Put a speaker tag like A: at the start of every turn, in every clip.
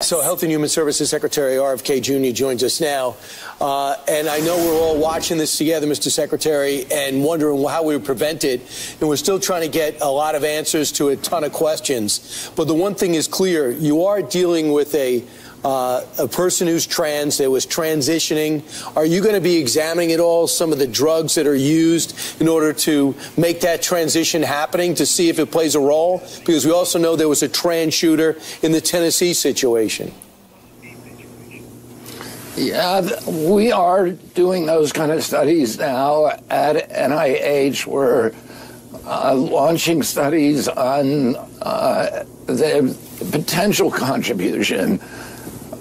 A: So Health and Human Services Secretary RFK Jr. joins us now. And I know we're all watching this together, Mr. Secretary, and wondering how we would prevent it. And we're still trying to get a lot of answers to a ton of questions. But the one thing is clear. You are dealing with a person who's trans, that was transitioning. Are you going to be examining at all some of the drugs that are used in order to make that transition happening, to see if it plays a role? Because we also know there was a trans shooter in the Tennessee situation.
B: Yeah, we are doing those kind of studies now at NIH. We're launching studies on the potential contribution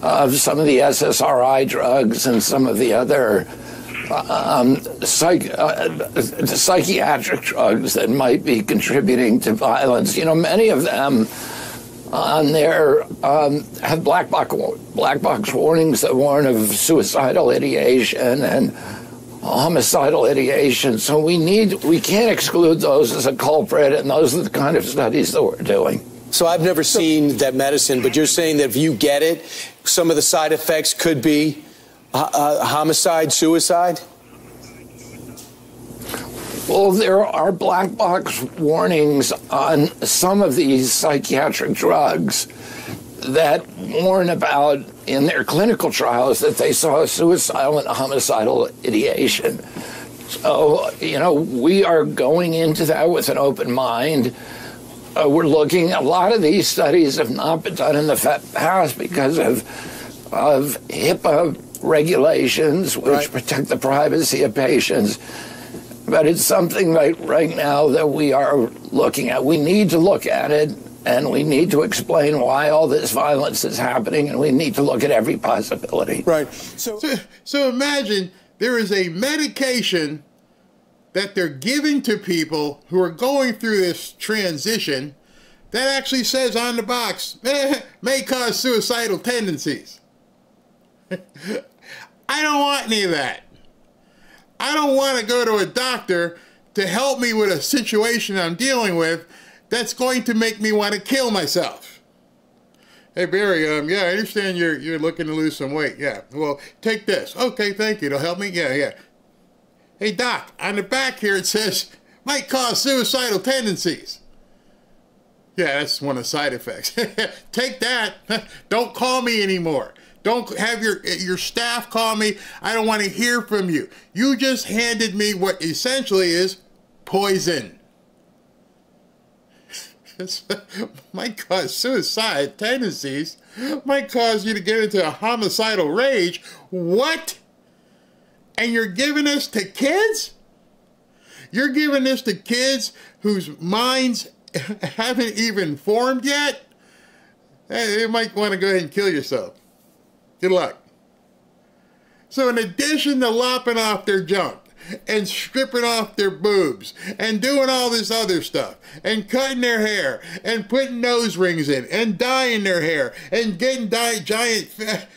B: of some of the SSRI drugs and some of the other psychiatric drugs that might be contributing to violence. You know, many of them on there have black box warnings that warn of suicidal ideation and homicidal ideation. So we can't exclude those as a culprit, and those are the kind of studies that we're doing.
A: So I've never seen that medicine, but you're saying that if you get it, some of the side effects could be homicide, suicide?
B: Well, there are black box warnings on some of these psychiatric drugs that warn about, in their clinical trials, that they saw suicidal and homicidal ideation. So, you know, we are going into that with an open mind. We're looking, a lot of these studies have not been done in the past because of HIPAA regulations, which protect the privacy of patients. But it's something right now that we are looking at. We need to look at it, and we need to explain why all this violence is happening, and we need to look at every possibility.
A: Right.
C: So imagine there is a medication that they're giving to people who are going through this transition that actually says on the box, may cause suicidal tendencies. I don't want any of that. I don't want to go to a doctor to help me with a situation I'm dealing with that's going to make me want to kill myself. Hey, Barry, yeah, I understand you're looking to lose some weight. Yeah, well, take this. Okay, thank you. It'll help me. Yeah. Hey, Doc, on the back here it says, might cause suicidal tendencies. Yeah, that's one of the side effects. Take that. Don't call me anymore. Don't have your staff call me. I don't want to hear from you. You just handed me what essentially is poison. Might cause suicide tendencies. Might cause you to get into a homicidal rage. What? And you're giving this to kids? You're giving this to kids whose minds haven't even formed yet? Hey, you might want to go ahead and kill yourself. Good luck. So in addition to lopping off their junk and stripping off their boobs and doing all this other stuff and cutting their hair and putting nose rings in and dyeing their hair and getting giant fat,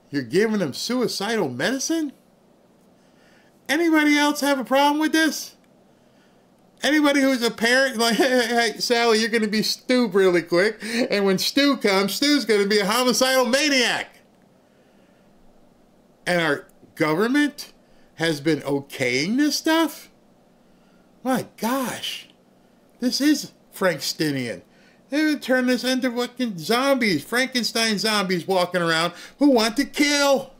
C: you're giving them suicidal medicine? Anybody else have a problem with this? Anybody who's a parent, like, hey, Sally, you're going to be Stu really quick. And when Stu comes, Stu's going to be a homicidal maniac. And our government has been okaying this stuff? My gosh. This is Frankensteinian. They would turn this into fucking zombies, Frankenstein zombies walking around who want to kill.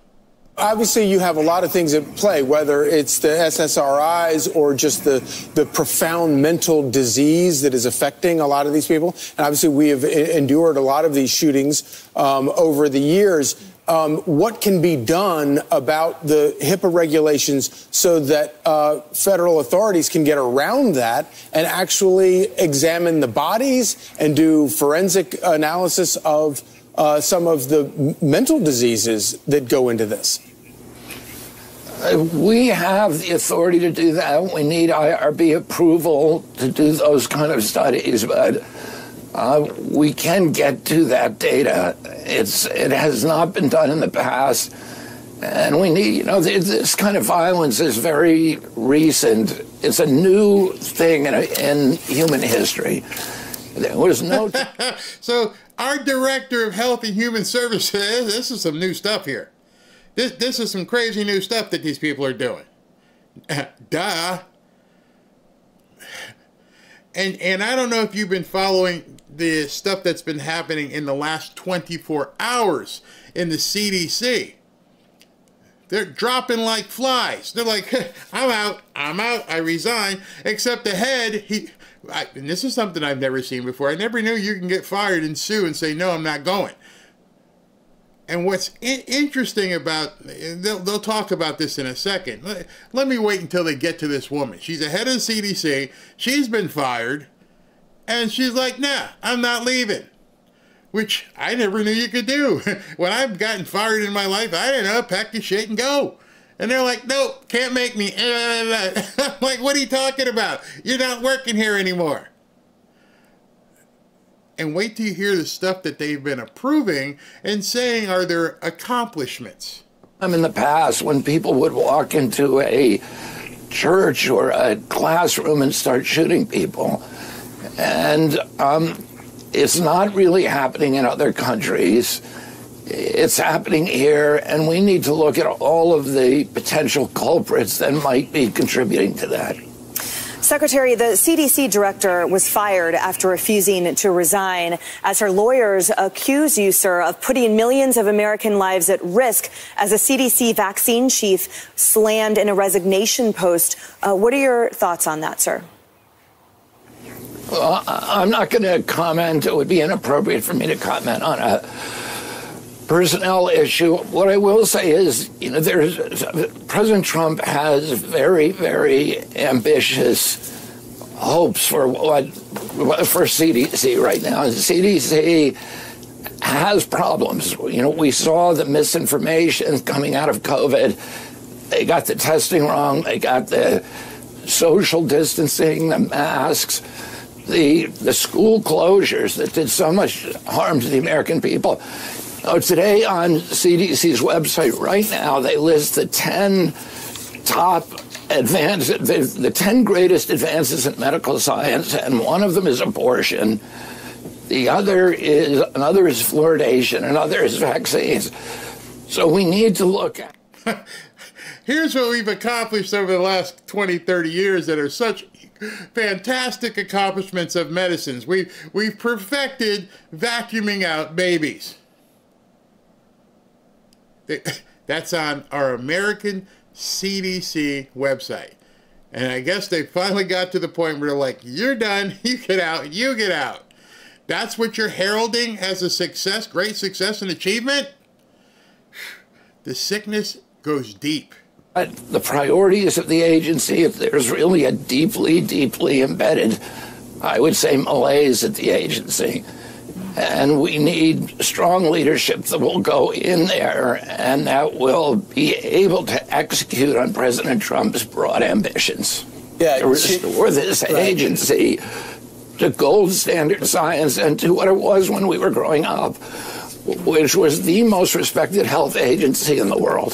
A: Obviously, you have a lot of things at play, whether it's the SSRIs or just the profound mental disease that is affecting a lot of these people. And obviously, we have endured a lot of these shootings over the years. What can be done about the HIPAA regulations so that federal authorities can get around that and actually examine the bodies and do forensic analysis of some of the mental diseases that go into this?
B: We have the authority to do that. We need IRB approval to do those kind of studies, but we can get to that data. It has not been done in the past, and we need, you know, this kind of violence is very recent. It's a new thing in human history. There was no...
C: So Our Director of Health and Human Services, this is some new stuff here. This is some crazy new stuff that these people are doing. Duh. And I don't know if you've been following the stuff that's been happening in the last 24 hours in the CDC. They're dropping like flies. They're like, I'm out, I resign. Except the head, and this is something I've never seen before. I never knew you can get fired and sue and say, no, I'm not going. And what's interesting about, they'll talk about this in a second. Let me wait until they get to this woman. She's the head of the CDC. She's been fired. And she's like, nah, I'm not leaving. Which I never knew you could do. When I've gotten fired in my life, I didn't know, pack your shit and go. And they're like, nope, can't make me. I'm like, what are you talking about? You're not working here anymore. And wait till you hear the stuff that they've been approving and saying are their accomplishments.
B: In the past, when people would walk into a church or a classroom and start shooting people, and it's not really happening in other countries. It's happening here, and we need to look at all of the potential culprits that might be contributing to that.
D: Secretary, the CDC director was fired after refusing to resign as her lawyers accuse you, sir, of putting millions of American lives at risk as a CDC vaccine chief slammed in a resignation post. What are your thoughts on that, sir?
B: Well, I'm not going to comment. It would be inappropriate for me to comment on a personnel issue. What I will say is, President Trump has very, very ambitious hopes for CDC right now. CDC has problems. We saw the misinformation coming out of COVID. They got the testing wrong. They got the social distancing, the masks, the school closures that did so much harm to the American people. Today on CDC's website right now, they list the 10 top advances, the 10 greatest advances in medical science, and one of them is abortion. Another is fluoridation, another is vaccines. So we need to look at.
C: Here's what we've accomplished over the last 20, 30 years that are such fantastic accomplishments of medicines. We've perfected vacuuming out babies. That's on our American CDC website. And I guess they finally got to the point where they're like, you're done, you get out, you get out. That's what you're heralding as a success, great success and achievement? The sickness goes deep.
B: The priorities of the agency, if there's really a deeply, deeply embedded, I would say, malaise at the agency. And we need strong leadership that will go in there and that will be able to execute on President Trump's broad ambitions. Yeah, to restore this agency to gold standard science and to what it was when we were growing up, which was the most respected health agency in the world.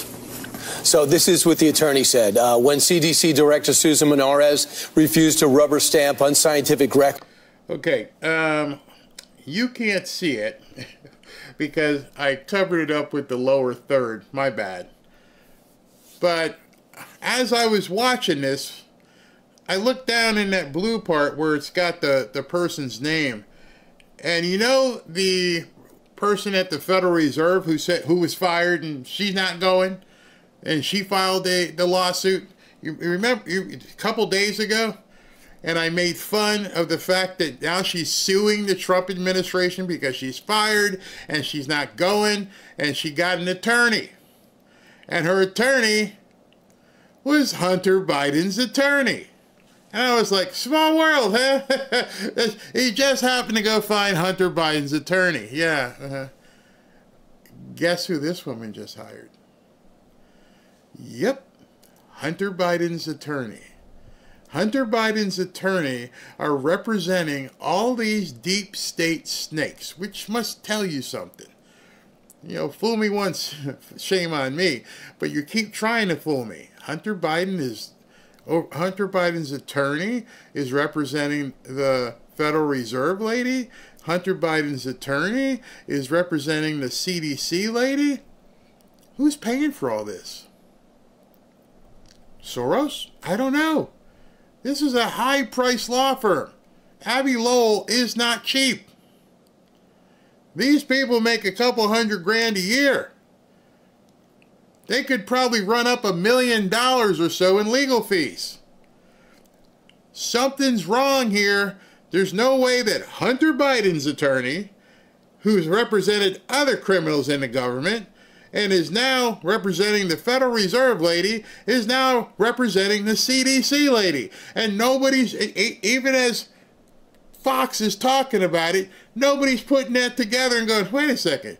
E: So this is what the attorney said. When CDC Director Susan Menarez refused to rubber stamp unscientific records.
C: Okay, you can't see it because I covered it up with the lower third. My bad. But as I was watching this, I looked down in that blue part where it's got the person's name. And you know the person at the Federal Reserve who was fired and she's not going? And she filed the lawsuit. You remember a couple days ago? And I made fun of the fact that now she's suing the Trump administration because she's fired and she's not going. And she got an attorney. And her attorney was Hunter Biden's attorney. And I was like, small world, huh? He just happened to go find Hunter Biden's attorney. Yeah. Guess who this woman just hired? Yep, Hunter Biden's attorney. Hunter Biden's attorney are representing all these deep state snakes, which must tell you something. Fool me once, shame on me, but you keep trying to fool me. Hunter Biden's attorney is representing the Federal Reserve lady. Hunter Biden's attorney is representing the CDC lady? Who's paying for all this? Soros? I don't know. This is a high-priced law firm. Abby Lowell is not cheap. These people make a couple $100,000 a year. They could probably run up $1 million or so in legal fees. Something's wrong here. There's no way that Hunter Biden's attorney, who's represented other criminals in the government and is now representing the Federal Reserve lady, is now representing the CDC lady. And nobody's, even as Fox is talking about it, nobody's putting that together and going, wait a second,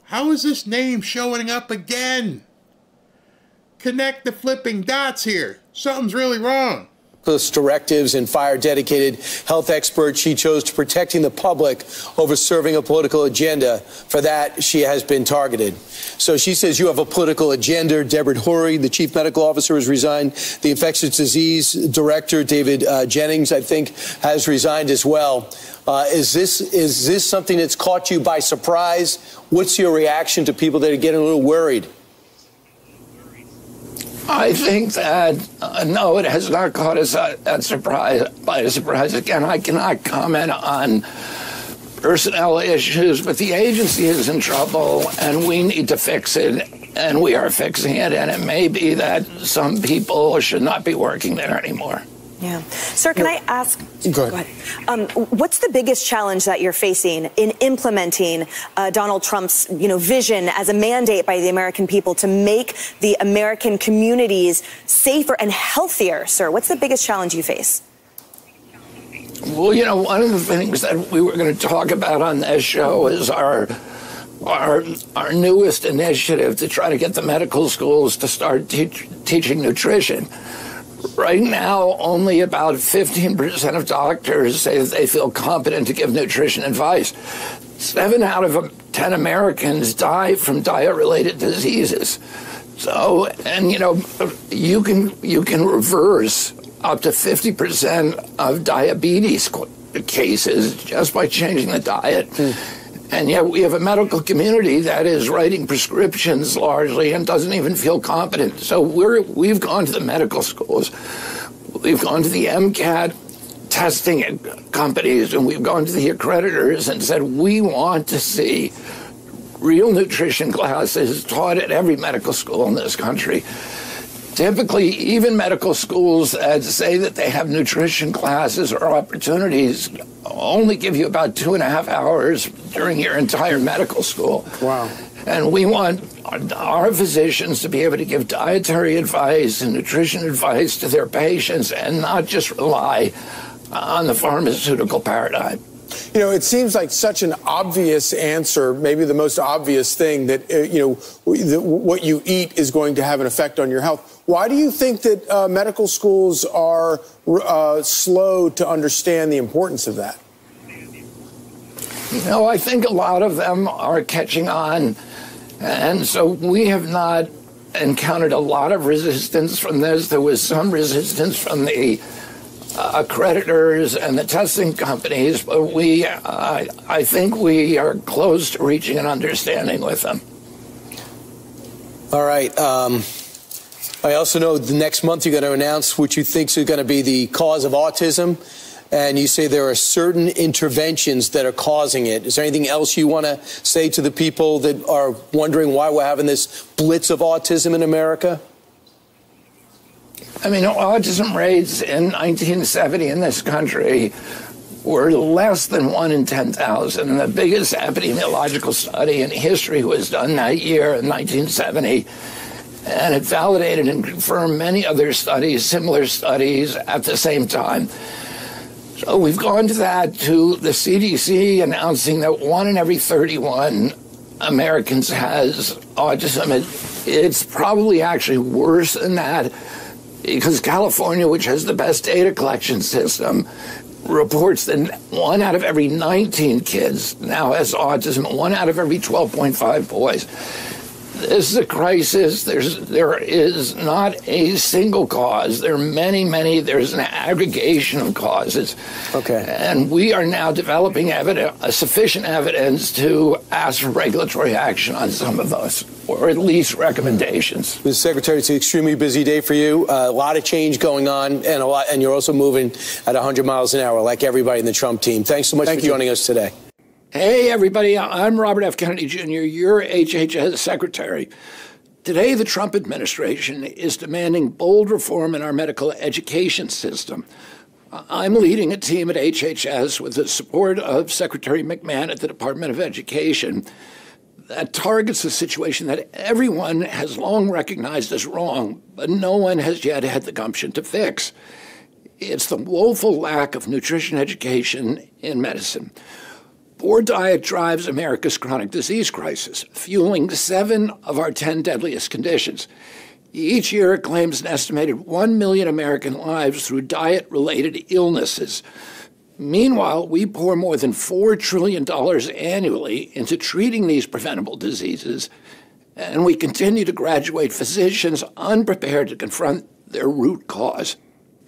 C: how is this name showing up again? Connect the flipping dots here. Something's really wrong.
E: Directives and fire dedicated health expert. She chose to protecting the public over serving a political agenda. For that, she has been targeted. So she says you have a political agenda. Deborah Horry, the chief medical officer, has resigned. The infectious disease director, David Jennings, I think, has resigned as well. Is this something that's caught you by surprise? What's your reaction to people that are getting a little worried?
B: I think that, no, it has not caught us by surprise. Again, I cannot comment on personnel issues, but the agency is in trouble, and we need to fix it, and we are fixing it, and it may be that some people should not be working there anymore.
D: Yeah. Sir, can I ask?
A: Go ahead.
D: What's the biggest challenge that you're facing in implementing Donald Trump's, vision as a mandate by the American people to make the American communities safer and healthier, sir? What's the biggest challenge you face?
B: Well, one of the things that we were going to talk about on this show is our newest initiative to try to get the medical schools to start teaching nutrition. Right now, only about 15% of doctors say that they feel competent to give nutrition advice. 7 out of 10 Americans die from diet-related diseases. So, and you can reverse up to 50% of diabetes cases just by changing the diet. And yet we have a medical community that is writing prescriptions largely and doesn't even feel competent. So we've gone to the medical schools, we've gone to the MCAT testing companies, and we've gone to the accreditors and said we want to see real nutrition classes taught at every medical school in this country. Typically, even medical schools that say that they have nutrition classes or opportunities only give you about 2.5 hours during your entire medical school.
A: Wow.
B: And we want our physicians to be able to give dietary advice and nutrition advice to their patients and not just rely on the pharmaceutical paradigm.
A: It seems like such an obvious answer, maybe the most obvious thing that, what you eat is going to have an effect on your health. Why do you think that medical schools are slow to understand the importance of that?
B: I think a lot of them are catching on. And so we have not encountered a lot of resistance from this. There was some resistance from the accreditors and the testing companies, but I think we are close to reaching an understanding with them.
E: All right. I also know the next month you're going to announce what you think is going to be the cause of autism, and you say there are certain interventions that are causing it. Is there anything else you want to say to the people that are wondering why we're having this blitz of autism in America?
B: Autism rates in 1970 in this country were less than 1 in 10,000. And the biggest epidemiological study in history was done that year in 1970. And it validated and confirmed many other studies, similar studies at the same time. So we've gone to that, to the CDC announcing that 1 in every 31 Americans has autism. It's probably actually worse than that, because California, which has the best data collection system, reports that 1 out of every 19 kids now has autism, 1 out of every 12.5 boys. This is a crisis. There is not a single cause. There are many. There's an aggregation of causes.
E: Okay.
B: And we are now developing sufficient evidence to ask for regulatory action on some of those, or at least recommendations.
E: Mr. Secretary, it's an extremely busy day for you. A lot of change going on, and you're also moving at 100 miles an hour, like everybody in the Trump team. Thanks so much for joining us today.
B: Hey, everybody, I'm Robert F. Kennedy Jr., your HHS Secretary. Today, the Trump administration is demanding bold reform in our medical education system. I'm leading a team at HHS with the support of Secretary McMahon at the Department of Education that targets a situation that everyone has long recognized as wrong, but no one has yet had the gumption to fix. It's the woeful lack of nutrition education in medicine. Poor diet drives America's chronic disease crisis, fueling 7 of our 10 deadliest conditions. Each year, it claims an estimated 1 million American lives through diet-related illnesses. Meanwhile, we pour more than $4 trillion annually into treating these preventable diseases, and we continue to graduate physicians unprepared to confront their root cause.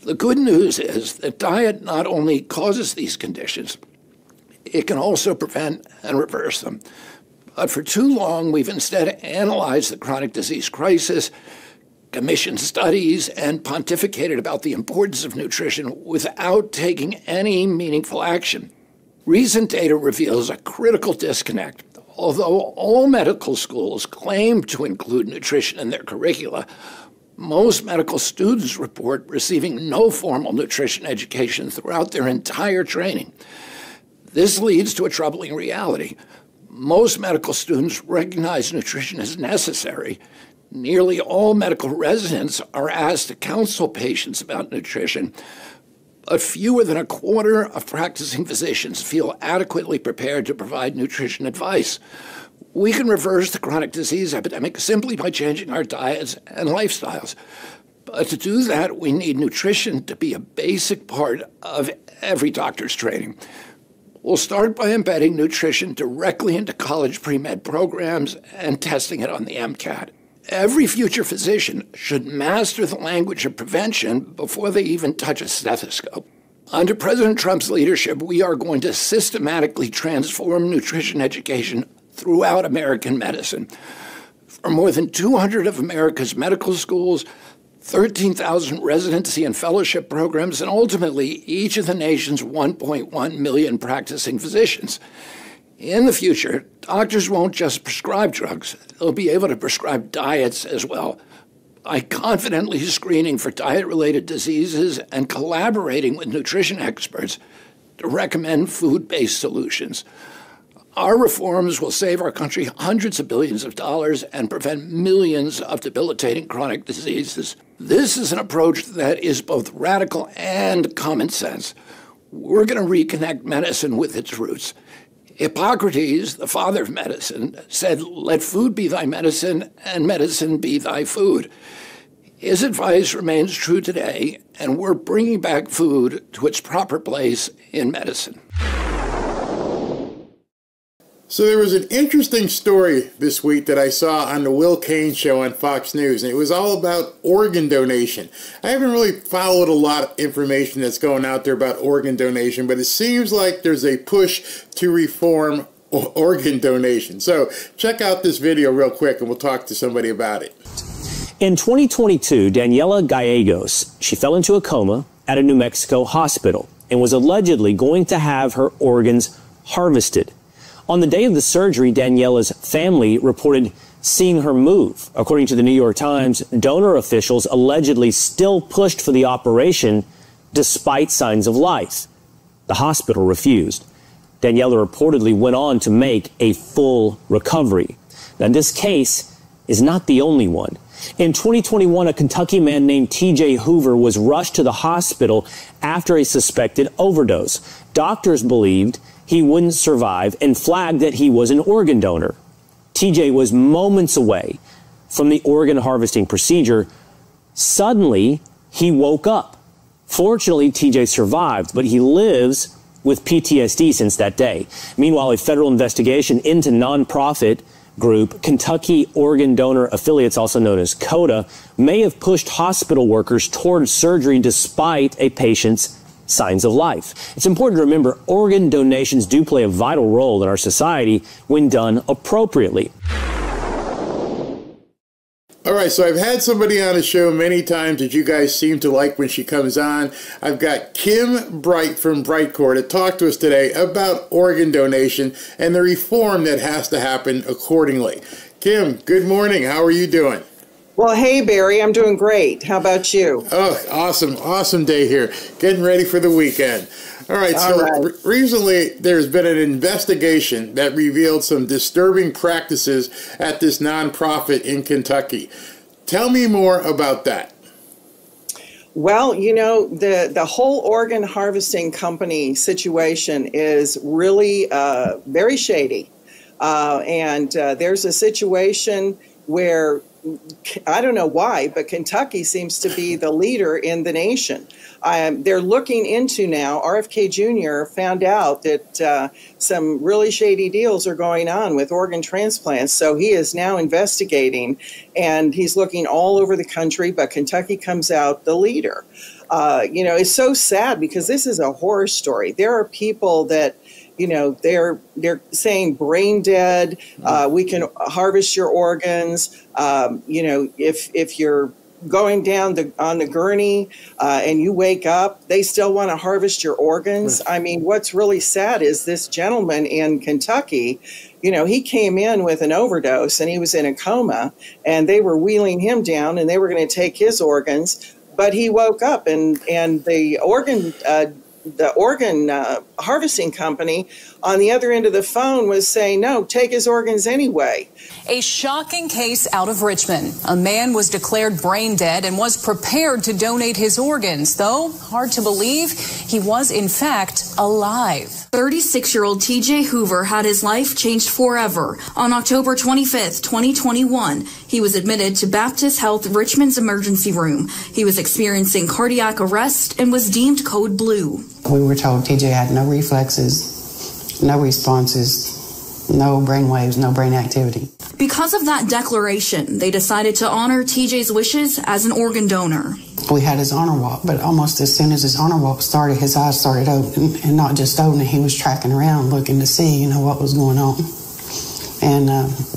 B: The good news is that diet not only causes these conditions, it can also prevent and reverse them. But for too long, we've instead analyzed the chronic disease crisis, commissioned studies, and pontificated about the importance of nutrition without taking any meaningful action. Recent data reveals a critical disconnect. Although all medical schools claim to include nutrition in their curricula, most medical students report receiving no formal nutrition education throughout their entire training. This leads to a troubling reality. Most medical students recognize nutrition as necessary. Nearly all medical residents are asked to counsel patients about nutrition, but fewer than a quarter of practicing physicians feel adequately prepared to provide nutrition advice. We can reverse the chronic disease epidemic simply by changing our diets and lifestyles. But to do that, we need nutrition to be a basic part of every doctor's training. We'll start by embedding nutrition directly into college pre-med programs and testing it on the MCAT. Every future physician should master the language of prevention before they even touch a stethoscope. Under President Trump's leadership, we are going to systematically transform nutrition education throughout American medicine. For more than 200 of America's medical schools, 13,000 residency and fellowship programs, and ultimately each of the nation's 1.1 million practicing physicians. In the future, doctors won't just prescribe drugs. They'll be able to prescribe diets as well, by confidently screening for diet-related diseases and collaborating with nutrition experts to recommend food-based solutions. Our reforms will save our country hundreds of billions of dollars and prevent millions of debilitating chronic diseases. This is an approach that is both radical and common sense. We're going to reconnect medicine with its roots. Hippocrates, the father of medicine, said, "Let food be thy medicine, and medicine be thy food." His advice remains true today, and we're bringing back food to its proper place in medicine.
C: So there was an interesting story this week that I saw on the Will Cain show on Fox News, and it was all about organ donation. I haven't really followed a lot of information that's going out there about organ donation, but it seems like there's a push to reform organ donation. So check out this video real quick, and we'll talk to somebody about it.
F: In 2022, Daniela Gallegos, she fell into a coma at a New Mexico hospital and was allegedly going to have her organs harvested. On the day of the surgery, Daniela's family reported seeing her move. According to the New York Times, donor officials allegedly still pushed for the operation despite signs of life. The hospital refused. Daniela reportedly went on to make a full recovery. Now, this case is not the only one. In 2021, a Kentucky man named TJ Hoover was rushed to the hospital after a suspected overdose. Doctors believed he wouldn't survive and flagged that he was an organ donor. TJ was moments away from the organ harvesting procedure. Suddenly, he woke up. Fortunately, TJ survived, but he lives with PTSD since that day. Meanwhile, a federal investigation into nonprofit group, Kentucky Organ Donor Affiliates, also known as CODA, may have pushed hospital workers towards surgery despite a patient's signs of life. It's important to remember organ donations do play a vital role in our society when done appropriately.
C: All right, so I've had somebody on the show many times that you guys seem to like when she comes on. I've got Kim Bright from Brightcore to talk to us today about organ donation and the reform that has to happen accordingly. Kim, good morning. How are you doing?
G: Well, hey, Barry, I'm doing great. How about you?
C: Oh, awesome. Awesome day here. Getting ready for the weekend. All right, recently there's been an investigation that revealed some disturbing practices at this nonprofit in Kentucky. Tell me more about that.
G: Well, you know, the whole organ harvesting company situation is really very shady. There's a situation where, I don't know why, but Kentucky seems to be the leader in the nation. They're looking into now, RFK Jr. found out that some really shady deals are going on with organ transplants. So he is now investigating, and he's looking all over the country, but Kentucky comes out the leader. You know, it's so sad because this is a horror story. There are people that, you know, they're saying brain dead, we can harvest your organs. You know, if you're going down on the gurney and you wake up, they still want to harvest your organs. I mean, what's really sad is this gentleman in Kentucky, you know, he came in with an overdose and he was in a coma, and they were wheeling him down and they were going to take his organs, but he woke up and the organ harvesting company on the other end of the phone was saying, no, take his organs anyway.
H: A shocking case out of Richmond. A man was declared brain dead and was prepared to donate his organs, though hard to believe he was in fact alive.
I: 36-year-old TJ Hoover had his life changed forever. On October 25th, 2021, he was admitted to Baptist Health Richmond's emergency room. He was experiencing cardiac arrest and was deemed code blue.
J: We were told TJ had no reflexes, no responses, no brain waves, no brain activity.
I: Because of that declaration, they decided to honor TJ's wishes as an organ donor.
J: We had his honor walk, but almost as soon as his honor walk started, his eyes started open, and not just open, he was tracking around looking to see, you know, what was going on. And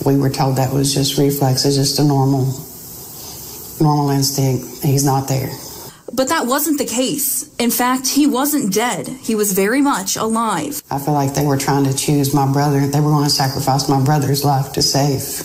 J: we were told that was just reflexes, just a normal instinct. He's not there.
I: But that wasn't the case. In fact, he wasn't dead. He was very much alive.
J: I feel like they were trying to choose my brother. They were going to sacrifice my brother's life to save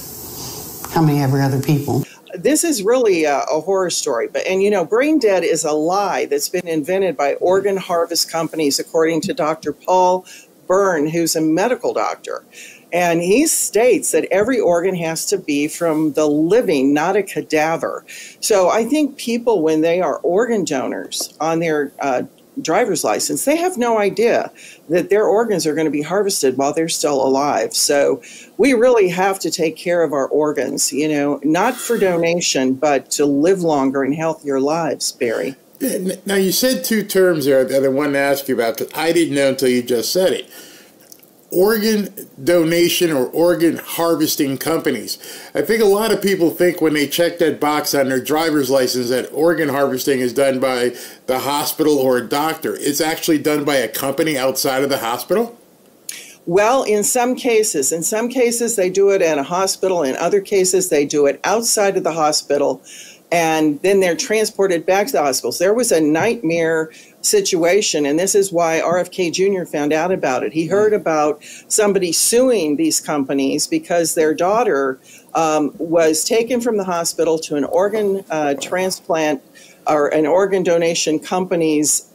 J: how many every other people.
G: This is really a horror story. And, you know, brain dead is a lie that's been invented by organ harvest companies, according to Dr. Paul Byrne, who's a medical doctor. And he states that every organ has to be from the living, not a cadaver. So I think people, when they are organ donors on their driver's license, they have no idea that their organs are going to be harvested while they're still alive. So we really have to take care of our organs, you know, not for donation, but to live longer and healthier lives, Barry.
C: Now, you said two terms there that I wanted to ask you about, because I didn't know until you just said it. Organ donation or organ harvesting companies. I think a lot of people think when they check that box on their driver's license that organ harvesting is done by the hospital or a doctor. It's actually done by a company outside of the hospital?
G: Well, in some cases they do it at a hospital. In other cases, they do it outside of the hospital, and then they're transported back to the hospitals. There was a nightmare situation, and this is why RFK Jr. found out about it. He heard about somebody suing these companies because their daughter was taken from the hospital to an organ transplant or an organ donation company's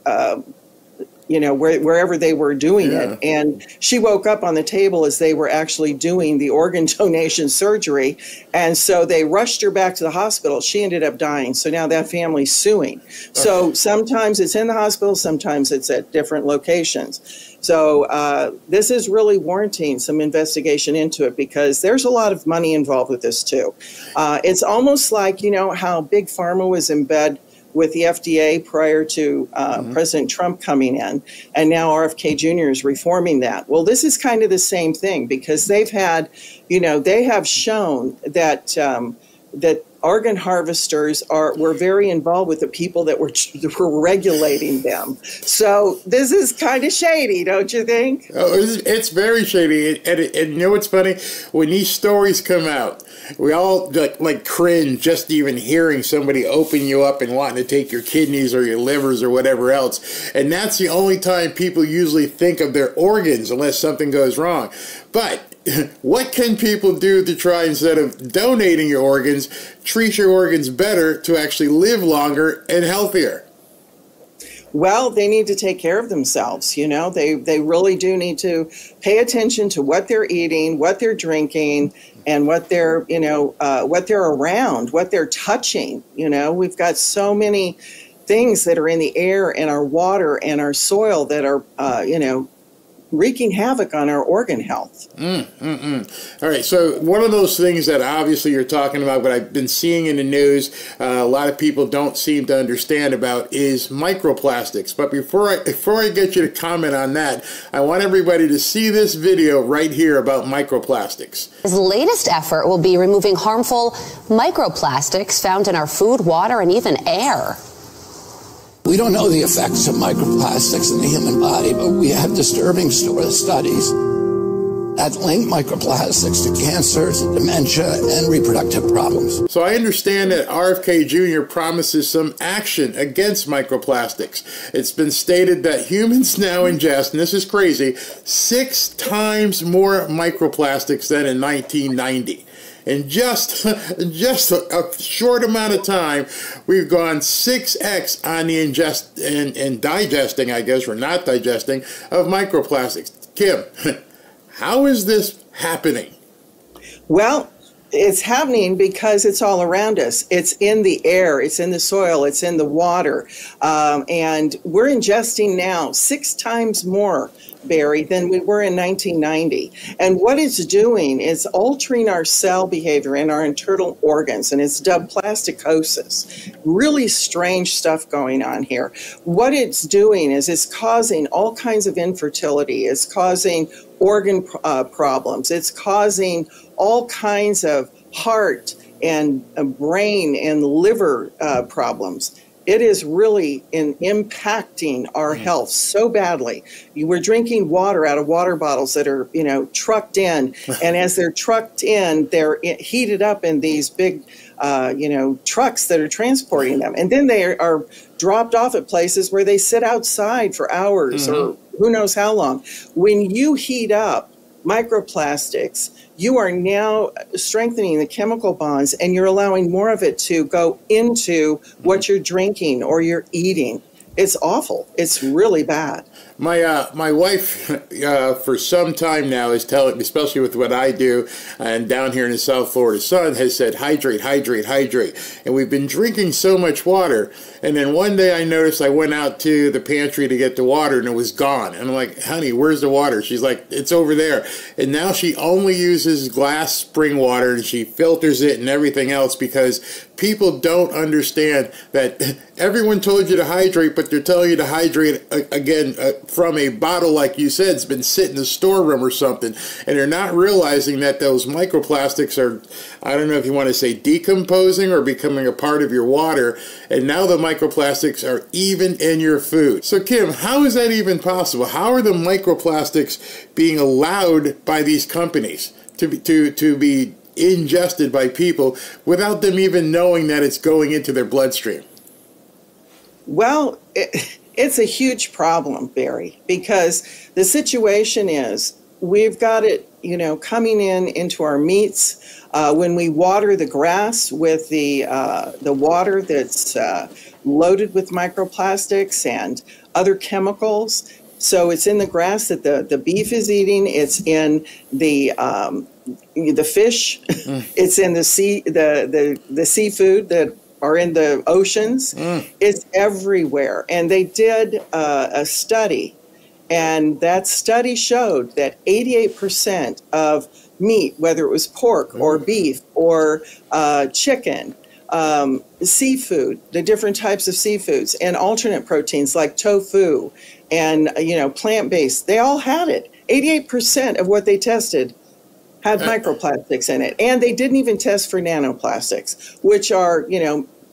G: you know, wherever they were doing it. And she woke up on the table as they were actually doing the organ donation surgery. And so they rushed her back to the hospital. She ended up dying. So now that family's suing. So sometimes it's in the hospital, sometimes it's at different locations. So this is really warranting some investigation into it, because there's a lot of money involved with this too. It's almost like, you know, how Big Pharma was in bed with the FDA prior to President Trump coming in, and now RFK Jr. is reforming that. Well, this is kind of the same thing, because they've had, they have shown that that organ harvesters were very involved with the people that were regulating them. So this is kind of shady, don't you think?
C: Oh, it's very shady. And you know what's funny? When these stories come out, we all like cringe just even hearing somebody open you up and wanting to take your kidneys or your livers or whatever else. And that's the only time people usually think of their organs, unless something goes wrong. But what can people do to try, instead of donating your organs, treat your organs better to actually live longer and healthier?
G: Well, they need to take care of themselves. They really do need to pay attention to what they're eating, what they're drinking, and what they're, what they're around, what they're touching. We've got so many things that are in the air and our water and our soil that are, wreaking havoc on our organ health.
C: All right, so one of those things that obviously you're talking about, but I've been seeing in the news, a lot of people don't seem to understand about, is microplastics. But before I get you to comment on that, I want everybody to see this video right here about microplastics.
K: His latest effort will be removing harmful microplastics found in our food, water, and even air.
B: We don't know the effects of microplastics in the human body, but we have disturbing studies that link microplastics to cancer, to dementia, and reproductive problems.
C: So I understand that RFK Jr. promises some action against microplastics. It's been stated that humans now ingest, and this is crazy, 6 times more microplastics than in 1990. In just a short amount of time, we've gone 6x on the ingest and digesting, I guess, or not digesting, of microplastics. Kim, how is this happening?
G: Well, it's happening because it's all around us. It's in the air, it's in the soil, it's in the water. And we're ingesting now 6 times more, Barry, than we were in 1990. And what it's doing is altering our cell behavior in our internal organs, and it's dubbed plasticosis. Really strange stuff going on here. What it's doing is it's causing all kinds of infertility. It's causing organ problems. It's causing all kinds of heart and brain and liver problems. It is really impacting our health so badly. We're drinking water out of water bottles that are, trucked in. And as they're trucked in, they're heated up in these big, trucks that are transporting them. And then they are dropped off at places where they sit outside for hours or who knows how long. When you heat up microplastics, you are now strengthening the chemical bonds, and you're allowing more of it to go into what you're drinking or you're eating. It's awful. It's really bad.
C: My wife, for some time now, is telling, especially with what I do, and down here in the South Florida sun, has said, hydrate, hydrate, hydrate. And we've been drinking so much water. And then one day I noticed I went out to the pantry to get the water, and it was gone. And I'm like, honey, where's the water? She's like, it's over there. And now she only uses glass spring water, and she filters it and everything else, because people don't understand that everyone told you to hydrate, but they're telling you to hydrate again from a bottle, like you said, it's been sitting in the storeroom or something, and they're not realizing that those microplastics are, I don't know if you want to say decomposing or becoming a part of your water, and now the microplastics are even in your food. So Kim, how is that even possible? How are the microplastics being allowed by these companies to be ingested by people without them even knowing that it's going into their bloodstream?
G: Well, it's a huge problem, Barry, because the situation is we've got it, coming into our meats. When we water the grass with the water that's loaded with microplastics and other chemicals. So it's in the grass that the beef is eating. It's in the fish. It's in the seafood that are in the oceans. It's everywhere. And they did a study, and that study showed that 88% of meat, whether it was pork or beef or chicken, seafood, the different types of seafoods, and alternate proteins like tofu and, plant-based. They all had it. 88% of what they tested had microplastics in it. And they didn't even test for nanoplastics, which are,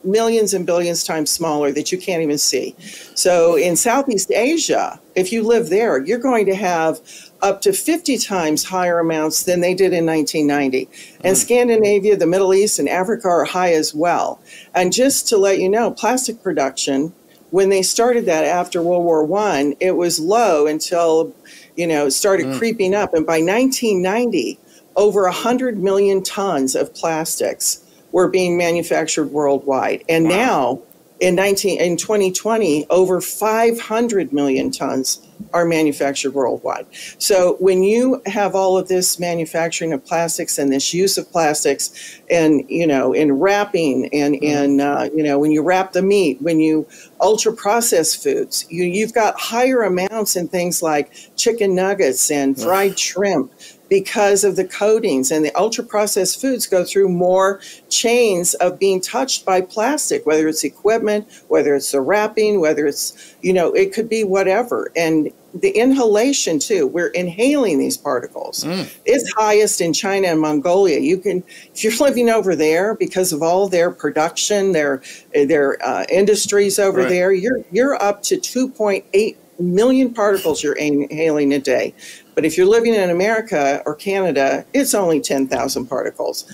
G: millions and billions times smaller that you can't even see. So in Southeast Asia, if you live there, you're going to have up to 50 times higher amounts than they did in 1990. And Scandinavia, the Middle East, and Africa are high as well. And just to let you know, plastic production, when they started that after World War I, it was low until, it started creeping up. And by 1990, over 100 million tons of plastics were being manufactured worldwide. And now, in 2020, over 500 million tons are manufactured worldwide. So when you have all of this manufacturing of plastics and this use of plastics and, in wrapping and when you wrap the meat, when you ultra processed foods, you've got higher amounts in things like chicken nuggets and fried shrimp, because of the coatings, and the ultra-processed foods go through more chains of being touched by plastic, whether it's equipment, whether it's the wrapping, whether it's, it could be whatever. And the inhalation too, we're inhaling these particles. It's highest in China and Mongolia. If you're living over there, because of all their production, their industries over there, you're up to 2.8 million particles you're inhaling a day. But if you're living in America or Canada, it's only 10,000 particles.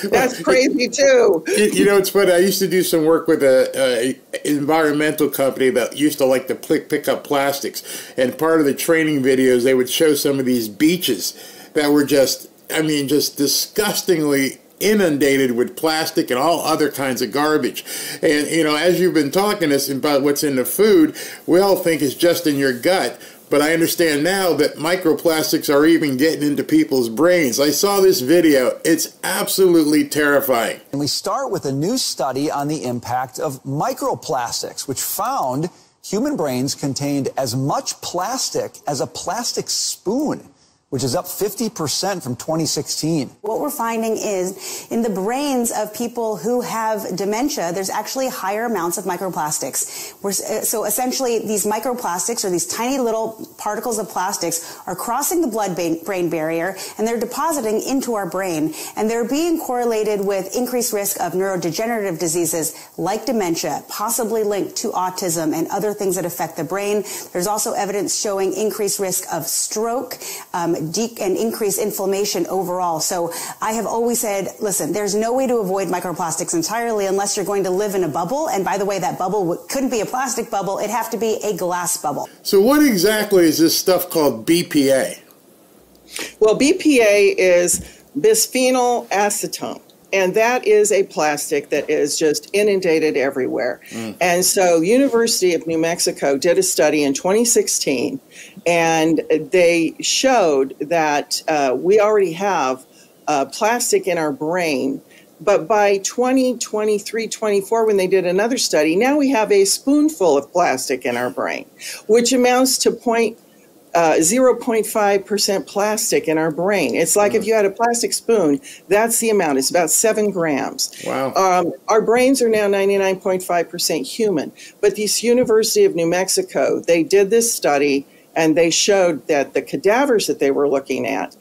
G: That's crazy too.
C: It's funny. I used to do some work with a environmental company that used to like to pick up plastics. And part of the training videos, they would show some of these beaches that were just disgustingly inundated with plastic and all other kinds of garbage. And, as you've been talking to us about what's in the food, we all think it's just in your gut. But I understand now that microplastics are even getting into people's brains. I saw this video. It's absolutely terrifying.
L: And we start with a new study on the impact of microplastics, which found human brains contained as much plastic as a plastic spoon, which is up 50% from 2016.
M: What we're finding is in the brains of people who have dementia, there's actually higher amounts of microplastics. So essentially, these microplastics, or these tiny little particles of plastics, are crossing the blood-brain barrier, and they're depositing into our brain. And they're being correlated with increased risk of neurodegenerative diseases like dementia, possibly linked to autism and other things that affect the brain. There's also evidence showing increased risk of stroke, and increase inflammation overall. So I have always said, listen, there's no way to avoid microplastics entirely unless you're going to live in a bubble. And by the way, that bubble couldn't be a plastic bubble. It'd have to be a glass bubble.
C: So what exactly is this stuff called BPA?
G: Well, BPA is bisphenol acetone. And that is a plastic that is just inundated everywhere. And so University of New Mexico did a study in 2016, and they showed that we already have plastic in our brain. But by 2023, 24, when they did another study, now we have a spoonful of plastic in our brain, which amounts to 0.5% plastic in our brain. It's like if you had a plastic spoon, that's the amount. It's about 7 grams.
C: Wow.
G: Our brains are now 99.5% human. But this University of New Mexico, they did this study, and they showed that the cadavers that they were looking at,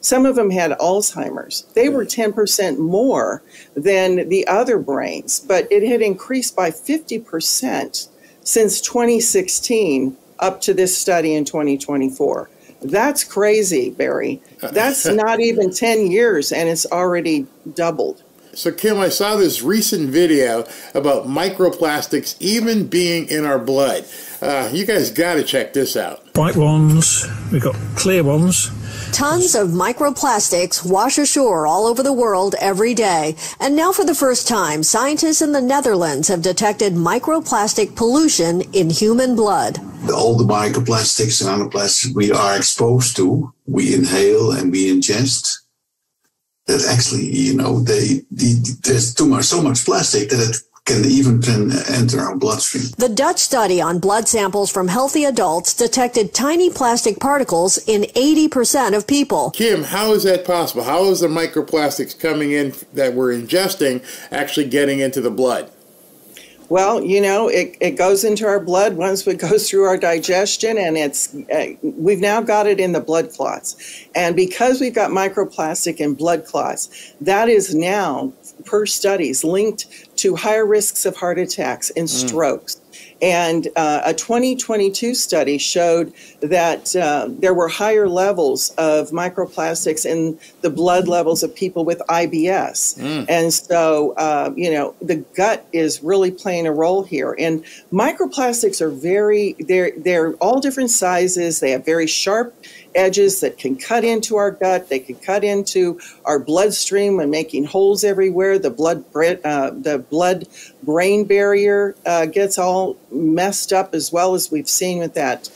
G: some of them had Alzheimer's. They were 10% more than the other brains, but it had increased by 50% since 2016 up to this study in 2024. That's crazy, Barry. That's not even 10 years, and it's already doubled.
C: So, Kim, I saw this recent video about microplastics even being in our blood. You guys got to check this out.
N: White ones, we've got clear ones.
O: Tons of microplastics wash ashore all over the world every day. And now for the first time, scientists in the Netherlands have detected microplastic pollution in human blood.
P: All the microplastics and nanoplastics we are exposed to, we inhale and we ingest, that actually, there's so much plastic that it can enter our bloodstream.
O: The Dutch study on blood samples from healthy adults detected tiny plastic particles in 80% of people.
C: Kim, how is that possible? How is the microplastics coming in that we're ingesting actually getting into the blood?
G: Well, you know, it goes into our blood once it goes through our digestion, and we've now got it in the blood clots. And because we've got microplastic in blood clots, that is now, per studies, linked to higher risks of heart attacks and strokes. And a 2022 study showed that there were higher levels of microplastics in the blood levels of people with IBS. And so, you know, the gut is really playing a role here. And microplastics are they're all different sizes. They have very sharp edges that can cut into our gut. They can cut into our bloodstream and making holes everywhere. The blood-brain barrier gets all messed up, as well as we've seen with that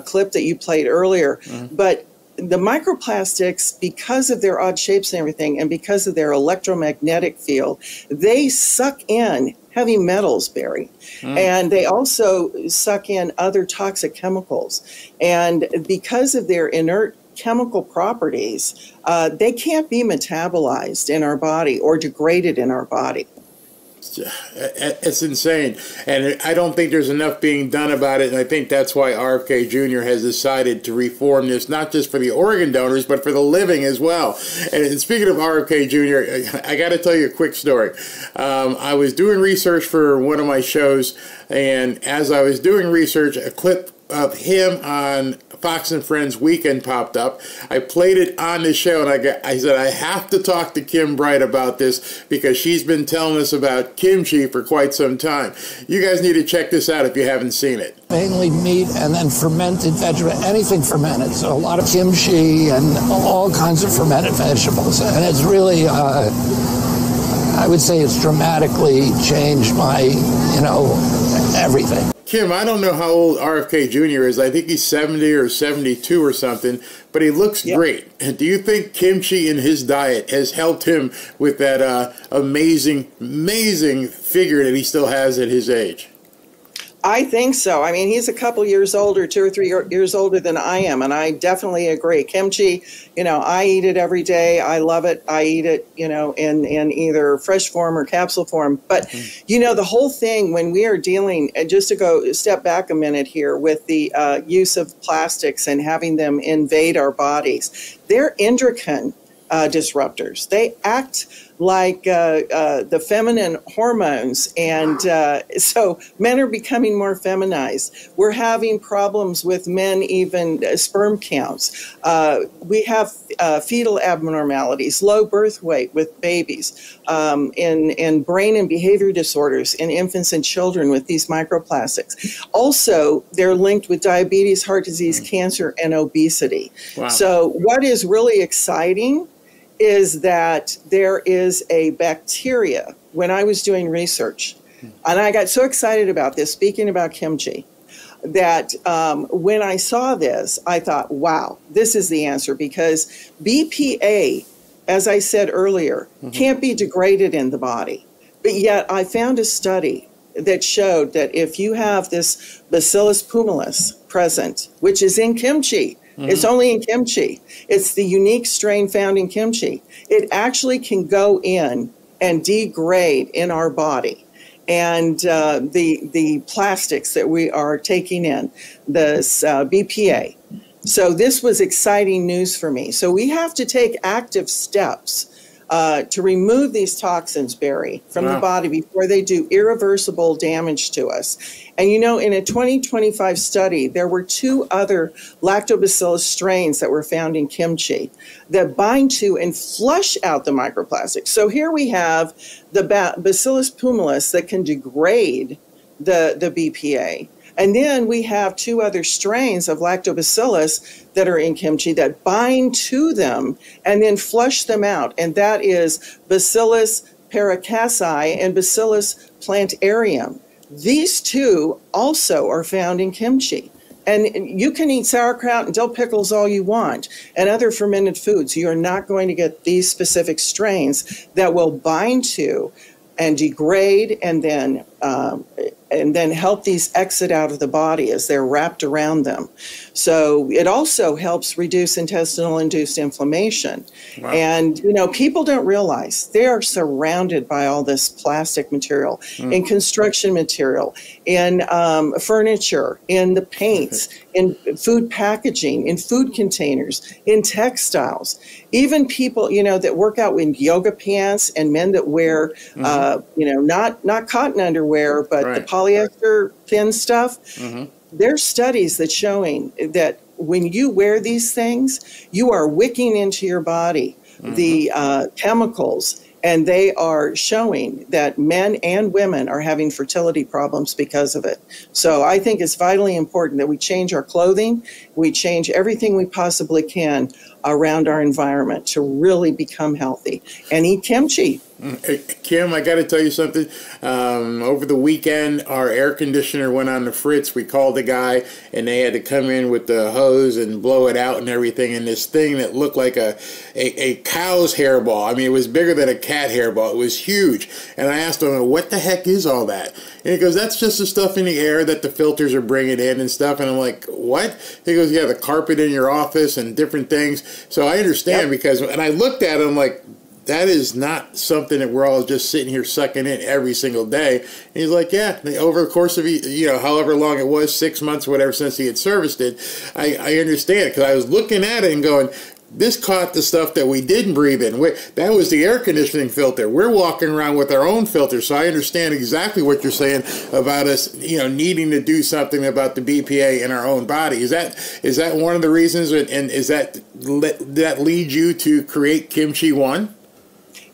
G: clip that you played earlier. But the microplastics, because of their odd shapes and everything, and because of their electromagnetic field, they suck in heavy metals, Barry. And they also suck in other toxic chemicals. And because of their inert chemical properties, they can't be metabolized in our body or degraded in our body.
C: It's insane, and I don't think there's enough being done about it, and I think that's why RFK Jr. has decided to reform this, not just for the organ donors, but for the living as well. And speaking of RFK Jr., I got to tell you a quick story. I was doing research for one of my shows, and as I was doing research, a clip of him on Fox and Friends Weekend popped up. I played it on the show, and I said, I have to talk to Kim Bright about this because she's been telling us about kimchi for quite some time. You guys need to check this out if you haven't seen it.
B: Mainly meat and then fermented vegetables, anything fermented. So a lot of kimchi and all kinds of fermented vegetables. And it's really, I would say it's dramatically changed my, you know, everything.
C: Kim, I don't know how old RFK Jr. is. I think he's 70 or 72 or something, but he looks great. Do you think kimchi in his diet has helped him with that amazing figure that he still has at his age?
G: I think so. I mean, he's a couple years older, 2 or 3 years older than I am, and I definitely agree. Kimchi, you know, I eat it every day. I love it. I eat it, you know, in either fresh form or capsule form. But, you know, the whole thing when we are dealing, just to go step back a minute here, with the use of plastics and having them invade our bodies, they're endocrine disruptors. They act like the feminine hormones, and so men are becoming more feminized. We're having problems with men, even sperm counts. We have fetal abnormalities, low birth weight with babies, and brain and behavior disorders in infants and children with these microplastics. Also, they're linked with diabetes, heart disease, cancer, and obesity. Wow. So what is really exciting is that there is a bacteria. When I was doing research, and I got so excited about this, speaking about kimchi, that when I saw this, I thought, wow, this is the answer, because BPA, as I said earlier, can't be degraded in the body. But yet I found a study that showed that if you have this Bacillus pumilus present, which is in kimchi, it's only in kimchi. It's the unique strain found in kimchi. It actually can go in and degrade in our body. And the plastics that we are taking in, this BPA. So this was exciting news for me. So we have to take active steps to remove these toxins, Barry, from the body before they do irreversible damage to us. And you know, in a 2025 study, there were 2 other lactobacillus strains that were found in kimchi that bind to and flush out the microplastics. So here we have the Bacillus pumilus that can degrade the BPA. And then we have 2 other strains of lactobacillus that are in kimchi that bind to them and then flush them out. And that is Bacillus paracasi and Bacillus plantarum. These 2 also are found in kimchi. And you can eat sauerkraut and dill pickles all you want and other fermented foods. You are not going to get these specific strains that will bind to and degrade, and then help these exit out of the body as they're wrapped around them. So it also helps reduce intestinal-induced inflammation.
C: Wow.
G: And, people don't realize they are surrounded by all this plastic material, in construction material, in furniture, in the paints, in food packaging, in food containers, in textiles. Even people, that work out in yoga pants, and men that wear, not cotton underwear, but the polyester thin stuff. There's studies that showing that when you wear these things, you are wicking into your body the chemicals, and they are showing that men and women are having fertility problems because of it. So I think it's vitally important that we change our clothing, we change everything we possibly can around our environment to really become healthy, and eat kimchi.
C: Kim, I got to tell you something. Over the weekend, our air conditioner went on the fritz. We called the guy, and they had to come in with the hose and blow it out and everything. And this thing that looked like a cow's hairball. I mean, it was bigger than a cat hairball. It was huge. And I asked him, what the heck is all that? And he goes, that's just the stuff in the air that the filters are bringing in and stuff. And I'm like, what? He goes, yeah, the carpet in your office and different things. So I understand because, and I looked at him like, that is not something that we're all just sitting here sucking in every single day. And he's like, yeah, over the course of, however long it was, 6 months, whatever, since he had serviced it, I understand. Because I was looking at it and going, this caught the stuff that we didn't breathe in. That was the air conditioning filter. We're walking around with our own filter. So I understand exactly what you're saying about us, needing to do something about the BPA in our own body. Is that one of the reasons, and is that lead you to create Kimchi One?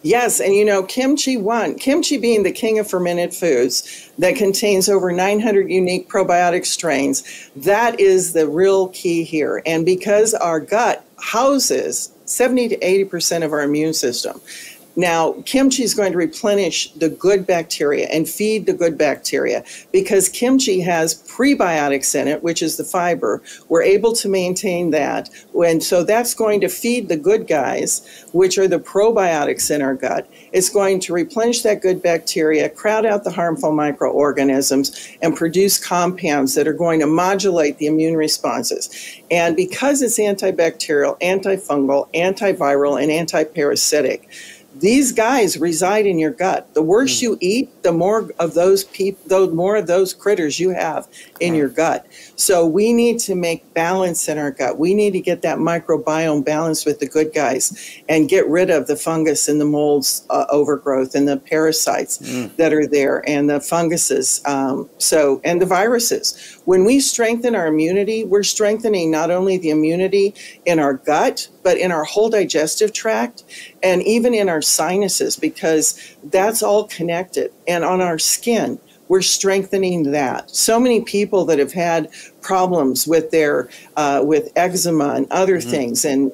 G: Yes, and Kimchi One, kimchi being the king of fermented foods that contains over 900 unique probiotic strains, that is the real key here. And because our gut houses 70 to 80% of our immune system, now kimchi is going to replenish the good bacteria and feed the good bacteria. Because kimchi has prebiotics in it, which is the fiber, we're able to maintain that. And so that's going to feed the good guys, which are the probiotics in our gut. It's going to replenish that good bacteria, crowd out the harmful microorganisms, and produce compounds that are going to modulate the immune responses. And because it's antibacterial, antifungal, antiviral, and antiparasitic, these guys reside in your gut. The worse you eat, the more of those critters you have in your gut. So we need to make balance in our gut. We need to get that microbiome balanced with the good guys and get rid of the fungus and the mold's overgrowth and the parasites that are there and the funguses. And the viruses. When we strengthen our immunity, we're strengthening not only the immunity in our gut, but in our whole digestive tract and even in our sinuses, because that's all connected. And on our skin, we're strengthening that. So many people that have had problems with their with eczema and other things, and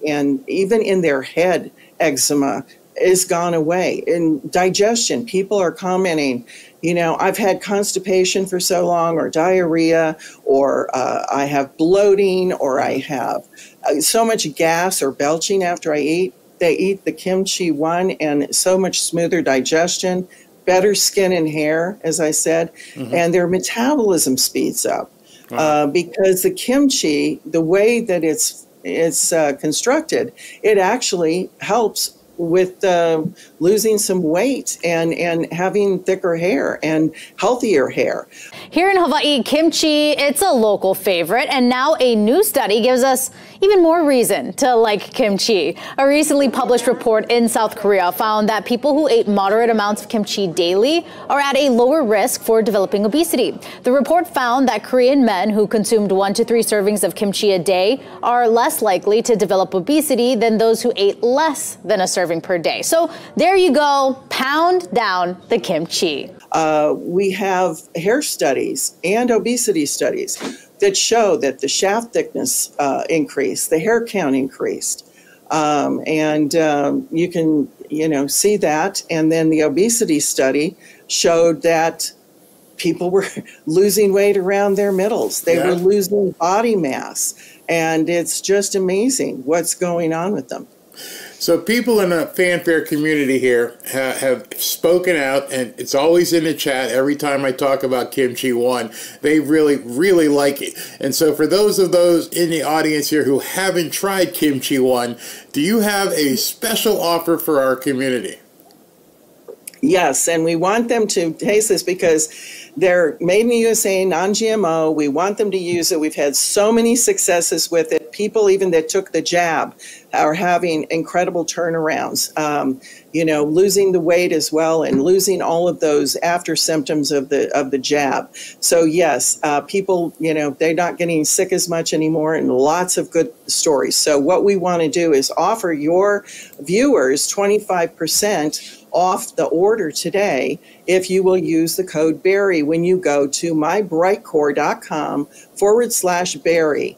G: even in their head, eczema is gone away. In digestion, people are commenting, I've had constipation for so long, or diarrhea, or I have bloating, or I have so much gas or belching after I eat. They eat the Kimchi One, and so much smoother digestion, better skin and hair, as I said, and their metabolism speeds up. Because the kimchi, the way that it's constructed, it actually helps with losing some weight and having thicker hair and healthier hair.
Q: Here in Hawaii, kimchi, it's a local favorite, and now a new study gives us even more reason to like kimchi. A recently published report in South Korea found that people who ate moderate amounts of kimchi daily are at a lower risk for developing obesity. The report found that Korean men who consumed 1 to 3 servings of kimchi a day are less likely to develop obesity than those who ate less than a serving per day. So there you go, pound down the kimchi.
G: We have hair studies and obesity studies that show that the shaft thickness increased, the hair count increased. You can, see that. And then the obesity study showed that people were losing weight around their middles. They were losing body mass. And it's just amazing what's going on with them.
C: So people in the Fanfare community here have spoken out, and it's always in the chat every time I talk about Kimchi One. They really, really like it. And so for those in the audience here who haven't tried Kimchi One, do you have a special offer for our community?
G: Yes, and we want them to taste this because they're made in the USA, non-GMO. We want them to use it. We've had so many successes with it. People even that took the jab are having incredible turnarounds, losing the weight as well and losing all of those after symptoms of the jab. So yes, people, they're not getting sick as much anymore, and lots of good stories. So what we want to do is offer your viewers 25% off the order today if you will use the code Barry when you go to mybrightcore.com/Barry.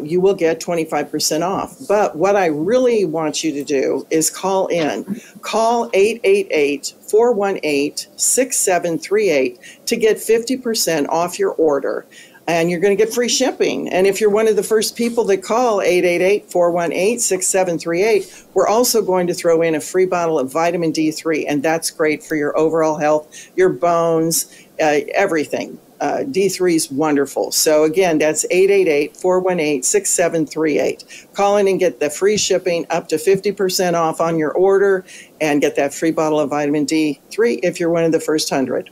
G: You will get 25% off. But what I really want you to do is call in. Call 888-418-6738 to get 50% off your order. And you're going to get free shipping. And if you're one of the first people that call 888-418-6738, we're also going to throw in a free bottle of vitamin D3. And that's great for your overall health, your bones, everything. D3 is wonderful. So again, that's 888-418-6738. Call in and get the free shipping up to 50% off on your order and get that free bottle of vitamin D3 if you're one of the first 100.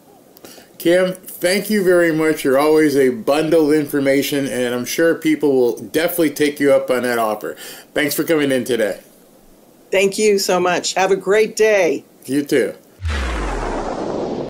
C: Kim, thank you very much. You're always a bundle of information, and I'm sure people will definitely take you up on that offer. Thanks for coming in today.
G: Thank you so much. Have a great day.
C: You too.